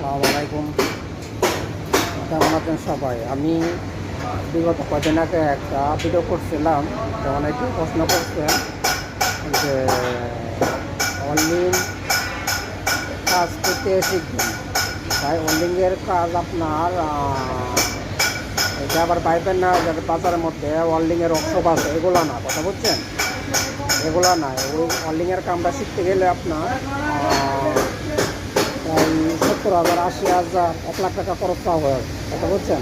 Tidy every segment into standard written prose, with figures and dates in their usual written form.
আসসালামু আলাইকুম। কেমন আছেন সবাই? আমি বিগত কদিন আগে একটা ভিডিও করছিলাম, তো অনেকে প্রশ্ন করছেন যে অনলাইন কাজ করতে শিখবেন। তাই অনলাইনের কাজ আপনার এটা আবার পাইবেন না যাতে বাজারের মধ্যে অনলাইনের ওয়ার্কশপ আছে, এগুলো না, কথা বুঝছেন? এগুলো না, ওই অনলাইনের কামটা শিখতে গেলে আপনার প্রায় 70,000, 80,000, 1 লাখ টাকা খরচ হয়, কথা বুঝছেন?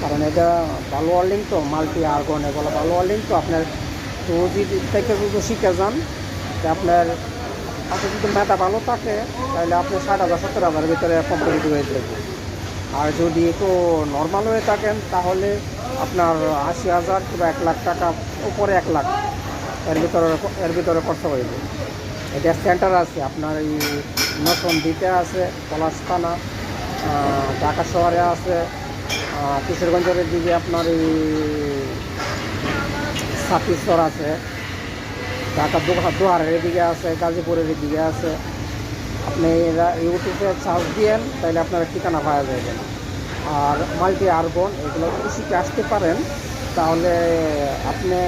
কারণ এটা ভালো ওয়ার্ল্ডিং তো, মাল্টি আর্গন এগুলো ভালো ওয়ার্ল্ডিং তো। আপনার যদি থেকে যদি শিখে যান, যে আপনার যদি মেধা ভালো থাকে তাহলে আপনি 60,000, 70,000-এর ভিতরে কমপ্লিট হয়ে যাবে। আর যদি একটু নর্মাল হয়ে থাকেন তাহলে আপনার 80,000 কিংবা 1 লাখ টাকা, উপরে 1 লাখ এর ভিতরে খরচা হইবে। এটা সেন্টার আছে আপনার এই নরসিংদীতে আছে, পলাশ থানা, ঢাকা শহরে আছে, কিশোরগঞ্জের দিকে আপনার এই সাতিশ্বর আছে, ঢাকা দোহারের দিকে আছে, গাজীপুরের দিকে আছে। আপনি এরা ইউটিউবে সার্চ দিয়েন তাহলে আপনারা ঠিকানা পাওয়া যাবেন। আর মাল্টি আর্গন এগুলো যদি শিখে আসতে পারেন তাহলে আপনি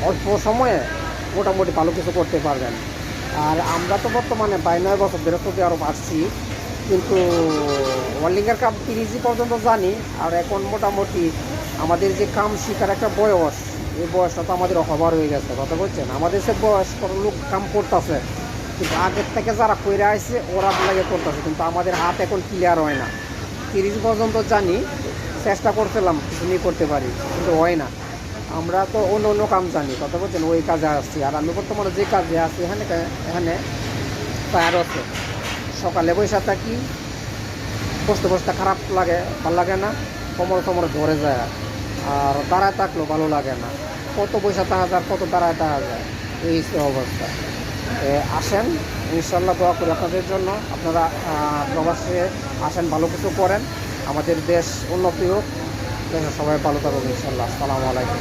অল্প সময়ে মোটামুটি ভালো কিছু করতে পারবেন। আর আমরা তো বর্তমানে 9 বছর ধরে সৌদি আরব আসছি, কিন্তু ওয়েল্ডিংয়ের কাম 30 পর্যন্ত জানি। আর এখন মোটামুটি আমাদের যে কাম শিখার একটা বয়স, এই বয়সটা তো আমাদের অহবার হয়ে গেছে, কথা বলছেন? আমাদের সে বয়স কোনো লোক কাম করতেছে, কিন্তু আগের থেকে যারা কইরা আসছে ওরা লাগে করতেছে, কিন্তু আমাদের হাত এখন ক্লিয়ার হয় না। 30 পর্যন্ত জানি, চেষ্টা করছিলাম কিছু নিয়ে করতে পারি, কিন্তু হয় না। আমরা তো অন্য অন্য কাম জানি, কথা বলছেন? ওই কাজে আসছি। আর আমি বর্তমানে যে কাজে আছি এখানে টায়ার আছে, সকালে বসে থাকি, বসতে বসতে খারাপ লাগে, ভালো লাগে না, কোমর ধরে যায়। আর দাঁড়ায় থাকলেও ভালো লাগে না, কত পয়সা থাকা যায়, কত দাঁড়ায় থাকা যায়, এই অবস্থা। আসেন, ইনশাল্লাহ দোয়া করি আপনাদের জন্য। আপনারা প্রবাসে আসেন, ভালো কিছু করেন, আমাদের দেশ উন্নতি হোক, দেশে সবাই ভালো থাকুক ইনশাল্লাহ। আসসালামু আলাইকুম।